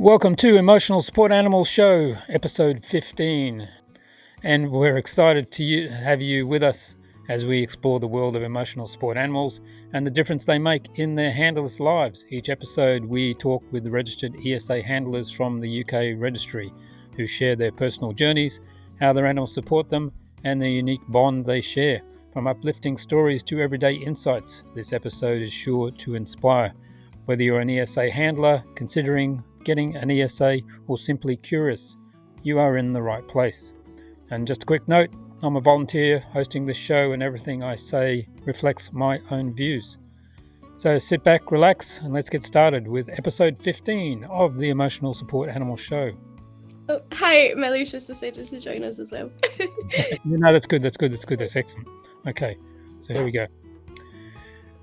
Welcome to Emotional Support Animal Show, episode 15. And we're excited to have you with us as we explore the world of emotional support animals and the difference they make in their handlers' lives. Each episode, we talk with the registered ESA handlers from the UK registry who share their personal journeys, how their animals support them, and the unique bond they share. From uplifting stories to everyday insights, this episode is sure to inspire. Whether you're an ESA handler, considering getting an ESA, or simply curious, you are in the right place. And just a quick note, I'm a volunteer hosting this show and everything I say reflects my own views. So sit back, relax, and let's get started with episode 15 of the Emotional Support Animal Show. Oh, hi, Millie just decided to join us as well. No, that's good, that's excellent. Okay, so here we go.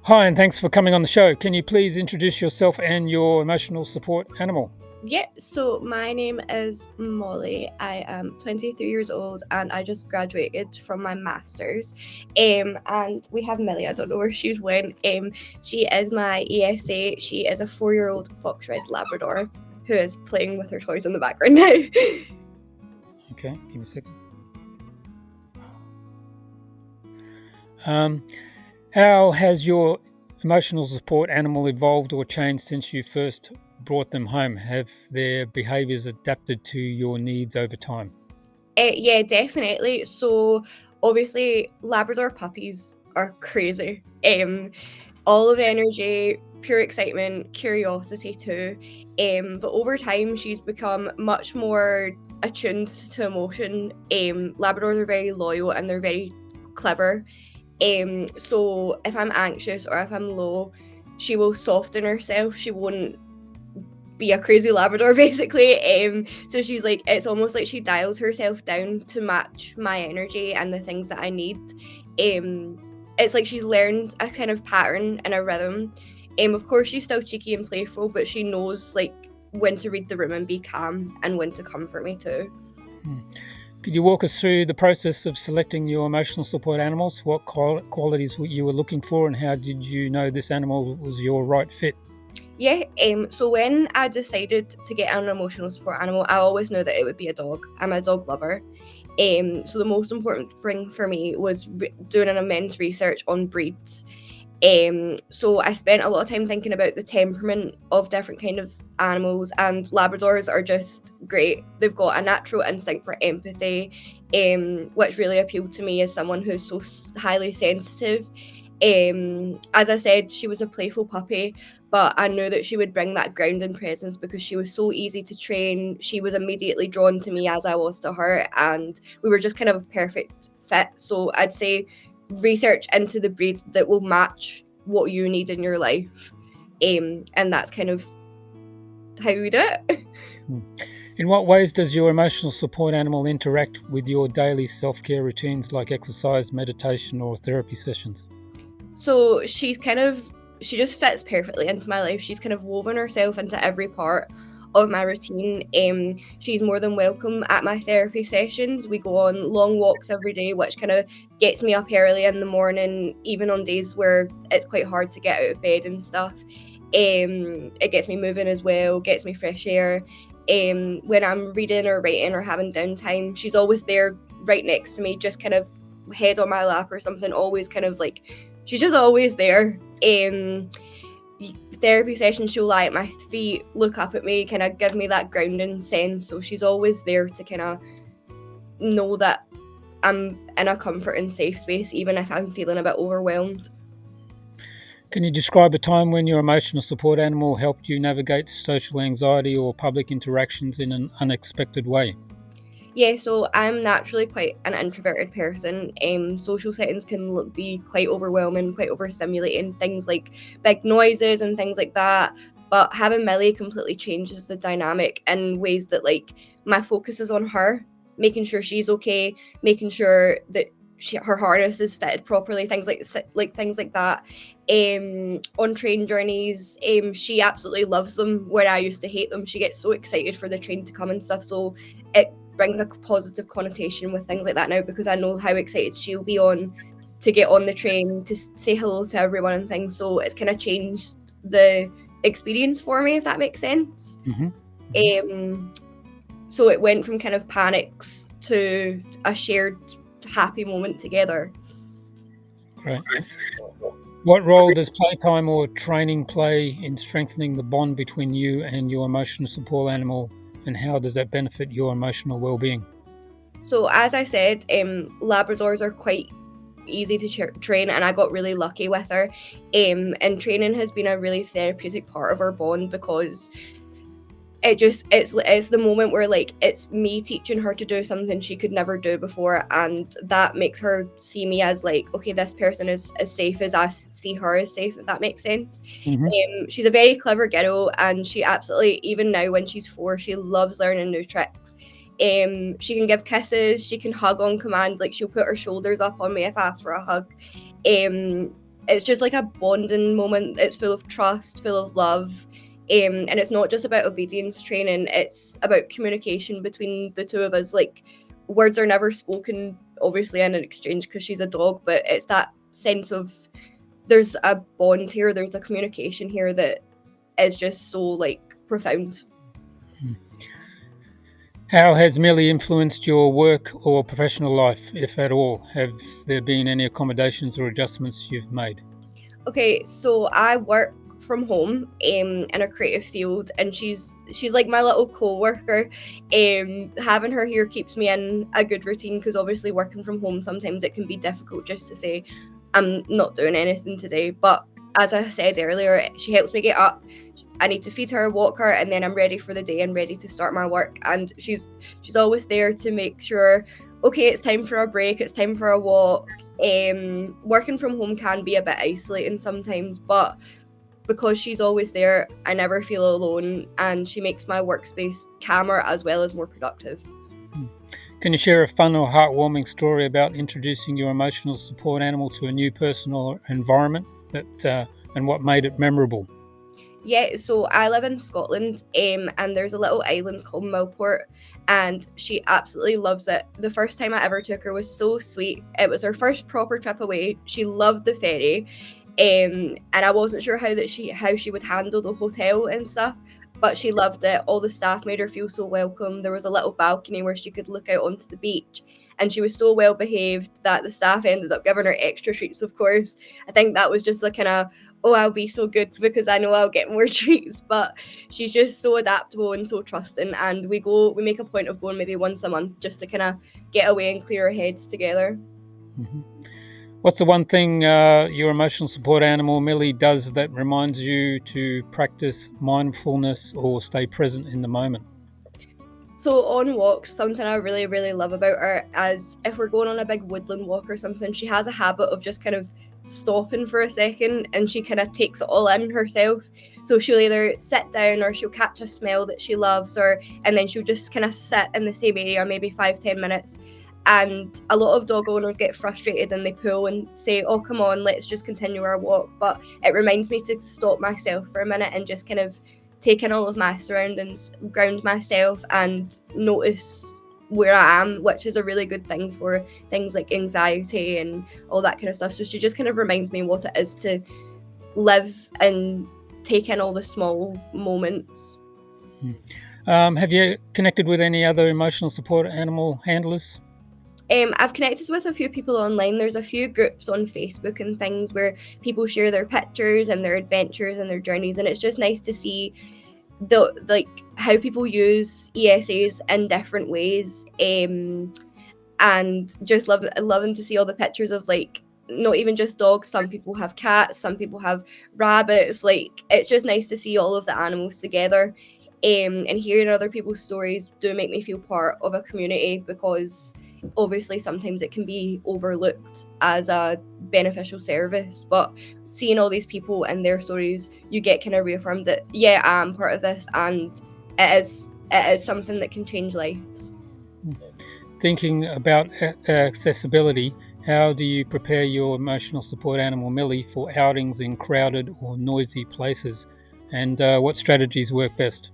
Hi, and thanks for coming on the show. Can you please introduce yourself and your emotional support animal? Yeah, so my name is Millie. I am 23 years old and I just graduated from my master's. And we have Millie, I don't know where she's went. She is my ESA. She is a 4-year-old fox red Labrador who is playing with her toys in the background now. Okay, give me a second. How has your emotional support animal evolved or changed since you first brought them home? Have their behaviours adapted to your needs over time? Yeah, definitely. So obviously Labrador puppies are crazy. All of energy, pure excitement, curiosity too. But over time she's become much more attuned to emotion. Labradors are very loyal and they're very clever. So if I'm anxious or if I'm low, she will soften herself. She won't be a crazy Labrador basically. So she's like, it's almost like she dials herself down to match my energy and the things that I need. It's like she's learned a kind of pattern and a rhythm. Of course she's still cheeky and playful, but she knows like when to read the room and be calm and when to comfort me too. Could you walk us through the process of selecting your emotional support animals? What qualities you were looking for and how did you know this animal was your right fit? Yeah, so when I decided to get an emotional support animal, I always knew that it would be a dog. I'm a dog lover. So the most important thing for me was doing an immense research on breeds. So I spent a lot of time thinking about the temperament of different kind of animals, and Labradors are just great. They've got a natural instinct for empathy, which really appealed to me as someone who's so highly sensitive. As I said, she was a playful puppy, but I knew that she would bring that grounding presence because she was so easy to train. She was immediately drawn to me as I was to her, and we were just kind of a perfect fit. So I'd say research into the breed that will match what you need in your life. And that's kind of how we do it. In what ways does your emotional support animal interact with your daily self-care routines like exercise, meditation, or therapy sessions? So she just fits perfectly into my life. She's kind of woven herself into every part of my routine. She's more than welcome at my therapy sessions. We go on long walks every day, which kind of gets me up early in the morning, even on days where it's quite hard to get out of bed and stuff. It gets me moving as well, gets me fresh air. When I'm reading or writing or having downtime, she's always there right next to me, just kind of head on my lap or something, always kind of like, she's just always there. Therapy sessions, she'll lie at my feet, look up at me, kind of give me that grounding sense. So she's always there to kind of know that I'm in a comforting, safe space, even if I'm feeling a bit overwhelmed. Can you describe a time when your emotional support animal helped you navigate social anxiety or public interactions in an unexpected way? Yeah, so I'm naturally quite an introverted person. Social settings can be quite overwhelming, quite overstimulating, things like big noises and things like that. But having Millie completely changes the dynamic in ways that, like, my focus is on her, making sure she's okay, making sure that her harness is fitted properly, things like that. On train journeys, she absolutely loves them where I used to hate them. She gets so excited for the train to come and stuff. So it brings a positive connotation with things like that now, because I know how excited she'll be on to get on the train, to say hello to everyone and things. So it's kind of changed the experience for me, if that makes sense. Mm-hmm. So it went from kind of panics to a shared happy moment together. Great. What role does playtime or training play in strengthening the bond between you and your emotional support animal, and how does that benefit your emotional well-being? So as I said, Labradors are quite easy to train, and I got really lucky with her. And training has been a really therapeutic part of our bond, because it's the moment where, like, it's me teaching her to do something she could never do before, and that makes her see me as, like, okay, this person is as safe as I see her as safe, if that makes sense. Mm-hmm. She's a very clever girl, and she absolutely, even now when she's 4, she loves learning new tricks. She can give kisses, she can hug on command, like she'll put her shoulders up on me if I ask for a hug. It's just like a bonding moment. It's full of trust, full of love. And it's not just about obedience training, it's about communication between the two of us. Like, words are never spoken, obviously, in an exchange because she's a dog, but it's that sense of there's a bond here, there's a communication here that is just so, like, profound. How has Millie influenced your work or professional life, if at all? Have there been any accommodations or adjustments you've made? Okay, so I work from home in a creative field, and she's like my little co-worker. Having her here keeps me in a good routine, because obviously working from home sometimes it can be difficult just to say I'm not doing anything today. But as I said earlier, she helps me get up. I need to feed her, walk her, and then I'm ready for the day and ready to start my work. And she's always there to make sure, okay, it's time for a break, it's time for a walk. Working from home can be a bit isolating sometimes, but because she's always there, I never feel alone, and she makes my workspace calmer as well as more productive. Can you share a fun or heartwarming story about introducing your emotional support animal to a new person or environment, and what made it memorable? Yeah, so I live in Scotland, and there's a little island called Millport, and she absolutely loves it. The first time I ever took her was so sweet. It was her first proper trip away. She loved the ferry, and I wasn't sure how she would handle the hotel and stuff, but she loved it. All the staff made her feel so welcome. There was a little balcony where she could look out onto the beach, and she was so well behaved that the staff ended up giving her extra treats. Of course, I think that was just a kind of, oh, I'll be so good because I know I'll get more treats. But she's just so adaptable and so trusting, and we make a point of going maybe once a month just to kind of get away and clear our heads together. Mm-hmm. What's the one thing your emotional support animal, Millie, does that reminds you to practice mindfulness or stay present in the moment? So on walks, something I really, really love about her is if we're going on a big woodland walk or something, she has a habit of just kind of stopping for a second, and she kind of takes it all in herself. So she'll either sit down or she'll catch a smell that she loves, and then she'll just kind of sit in the same area maybe 5-10 minutes. And a lot of dog owners get frustrated and they pull and say, oh, come on, let's just continue our walk. But it reminds me to stop myself for a minute and just kind of take in all of my surroundings, ground myself, and notice where I am, which is a really good thing for things like anxiety and all that kind of stuff. So she just kind of reminds me what it is to live and take in all the small moments. Have you connected with any other emotional support animal handlers? I've connected with a few people online. There's a few groups on Facebook and things where people share their pictures and their adventures and their journeys, and it's just nice to see how people use ESAs in different ways, and just loving to see all the pictures of, like, not even just dogs. Some people have cats, some people have rabbits. Like, it's just nice to see all of the animals together. And hearing other people's stories do make me feel part of a community, because obviously sometimes it can be overlooked as a beneficial service, but seeing all these people and their stories, you get kind of reaffirmed that, yeah, I'm part of this, and it is something that can change lives. Thinking about accessibility, how do you prepare your emotional support animal, Millie, for outings in crowded or noisy places, and what strategies work best?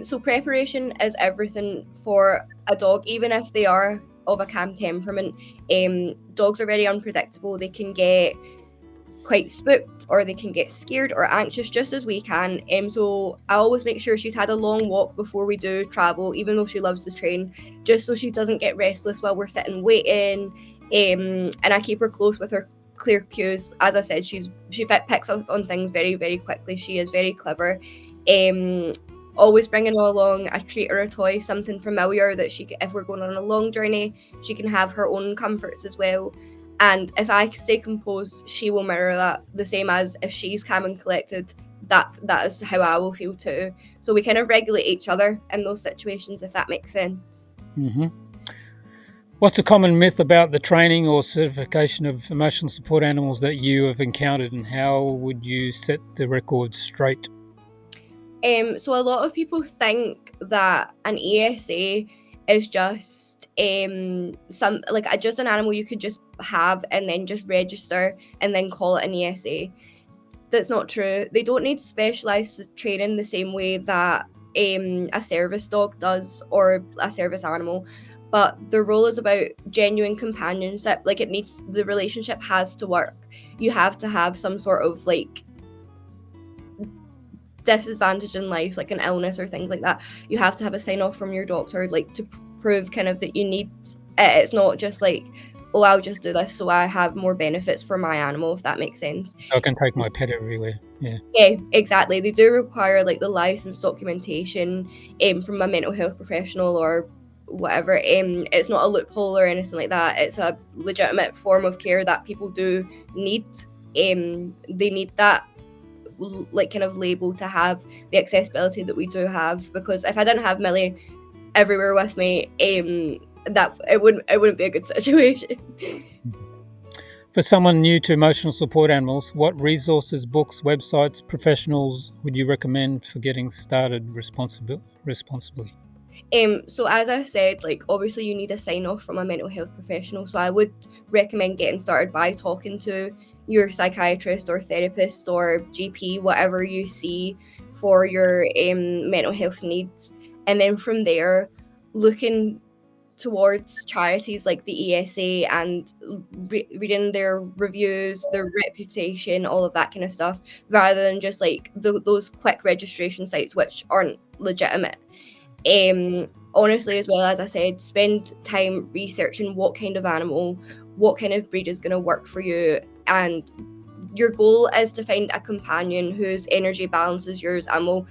So preparation is everything for a dog, even if they are of a calm temperament. Dogs are very unpredictable. They can get quite spooked, or they can get scared or anxious just as we can. So I always make sure she's had a long walk before we do travel, even though she loves the train, just so she doesn't get restless while we're sitting waiting. And I keep her close with her clear cues. As I said, she picks up on things very, very quickly. She is very clever. Always bringing her along a treat or a toy, something familiar that if we're going on a long journey, she can have her own comforts as well. And if I stay composed, she will mirror that, the same as if she's calm and collected, that is how I will feel too. So we kind of regulate each other in those situations, if that makes sense. Mm-hmm. What's a common myth about the training or certification of emotional support animals that you have encountered, and how would you set the record straight? So a lot of people think that an ESA is just just an animal you could just have and then just register and then call it an ESA. That's not true. They don't need specialized training the same way that a service dog does, or a service animal. But their role is about genuine companionship. Like, the relationship has to work. You have to have some sort of like disadvantage in life, like an illness or things like that. You have to have a sign off from your doctor, like, to prove kind of that you need it. It's not just like, oh, I'll just do this so I have more benefits for my animal, if that makes sense. I can take my pet everywhere. Yeah, exactly. They do require like the license documentation from a mental health professional or whatever. It's not a loophole or anything like that. It's a legitimate form of care that people do need. They need that like kind of label to have the accessibility that we do have, because if I didn't have Millie everywhere with me, that it wouldn't be a good situation. For someone new to emotional support animals, what resources, books, websites, professionals would you recommend for getting started responsibly? So as I said, like, obviously you need a sign off from a mental health professional. So I would recommend getting started by talking to your psychiatrist or therapist or GP, whatever you see for your mental health needs. And then from there, looking towards charities like the ESA and reading their reviews, their reputation, all of that kind of stuff, rather than just like those quick registration sites which aren't legitimate. Honestly, as well, as I said, spend time researching what kind of animal, what kind of breed is going to work for you, and your goal is to find a companion whose energy balances yours and will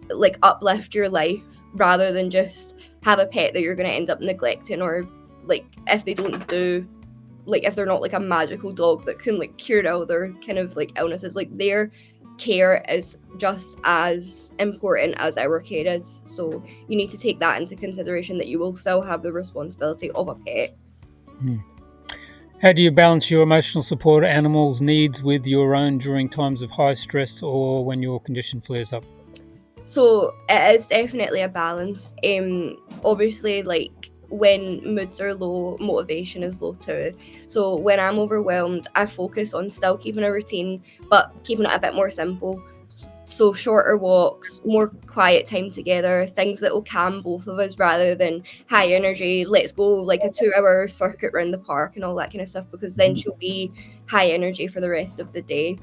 like uplift your life, rather than just have a pet that you're going to end up neglecting, or like if they don't do, like if they're not like a magical dog that can like cure all their kind of like illnesses, like their care is just as important as our care is. So you need to take that into consideration, that you will still have the responsibility of a pet. How do you balance your emotional support animals' needs with your own during times of high stress or when your condition flares up? So it is definitely a balance. Obviously, like when moods are low, motivation is low too. So when I'm overwhelmed, I focus on still keeping a routine, but keeping it a bit more simple. So shorter walks, more quiet time together, things that will calm both of us, rather than high energy, let's go like a 2-hour circuit around the park and all that kind of stuff, because then she'll be high energy for the rest of the day.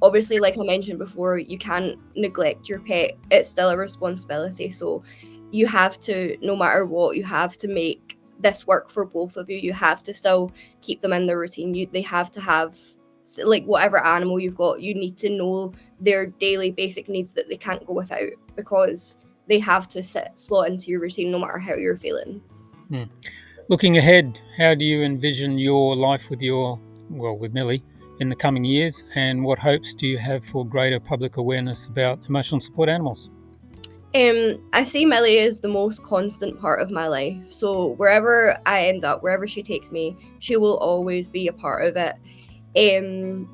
Obviously, like I mentioned before, you can't neglect your pet. It's still a responsibility. So you have to, no matter what, you have to make this work for both of you. You have to still keep them in the routine. They have to have, like, whatever animal you've got, you need to know their daily basic needs that they can't go without, because they have to slot into your routine no matter how you're feeling. Looking ahead, how do you envision your life with Millie in the coming years, and what hopes do you have for greater public awareness about emotional support animals? I see Millie as the most constant part of my life. So wherever I end up, wherever she takes me, she will always be a part of it.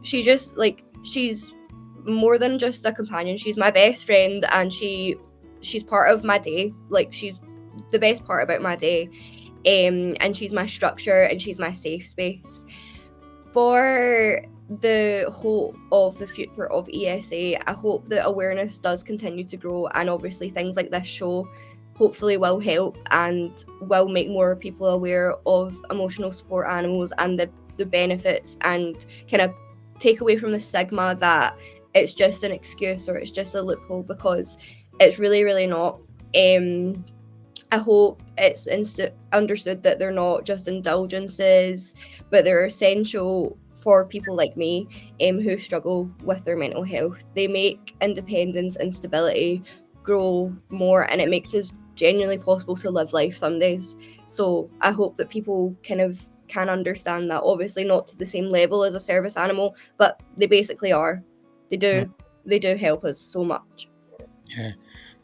She's just like, she's more than just a companion. She's my best friend, and she's part of my day. Like, she's the best part about my day. And she's my structure, and she's my safe space. For the hope of the future of ESA, I hope that awareness does continue to grow, and obviously things like this show hopefully will help and will make more people aware of emotional support animals and the benefits and kind of take away from the stigma that it's just an excuse or it's just a loophole, because it's really, really not. I hope it's understood that they're not just indulgences, but they're essential for people like me who struggle with their mental health. They make independence and stability grow more, and it makes us genuinely possible to live life some days. So I hope that people kind of can understand that. Obviously not to the same level as a service animal, but they basically are. They do help us so much. Yeah.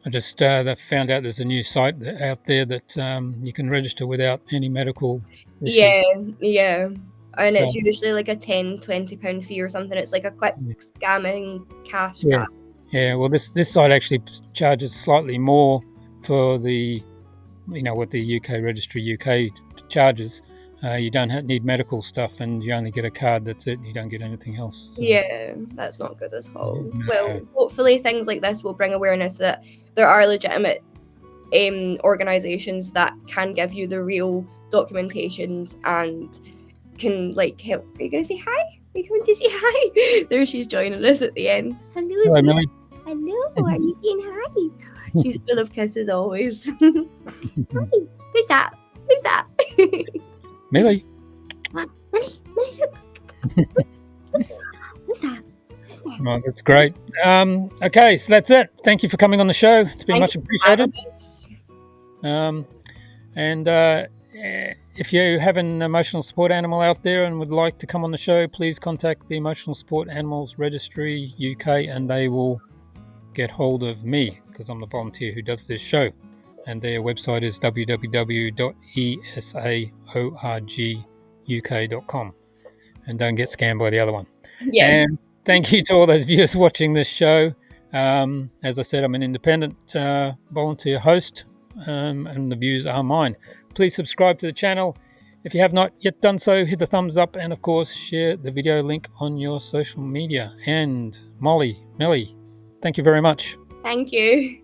I just found out there's a new site out there that you can register without any medical issues. Yeah. And So, it's usually like a £10-20 fee or something. It's like a quick scamming cash yeah. grab. Yeah, well, this site actually charges slightly more for the, what the UK Registry UK charges. You don't need medical stuff, and you only get a card. That's it. You don't get anything else. So. Yeah, that's not good at all. No. Well, hopefully things like this will bring awareness that there are legitimate organisations that can give you the real documentations and can like help. Are you going to say hi? Are you coming to say hi? There she's joining us at the end. Hello, Millie. Hello, are you saying hi? She's full of kisses always. Hi. Who's that? Who's that? Millie. Millie, look. Who's that? Oh, that's great. Okay, so that's it. Thank you for coming on the show. It's been much appreciated. And if you have an emotional support animal out there and would like to come on the show, please contact the Emotional Support Animals Registry UK, and they will get hold of me, because I'm the volunteer who does this show. And their website is www.esaorguk.com. And don't get scammed by the other one. Yeah. And thank you to all those viewers watching this show. As I said, I'm an independent volunteer host, and the views are mine. Please subscribe to the channel. If you have not yet done so, hit the thumbs up, and of course, share the video link on your social media. And Millie, thank you very much. Thank you.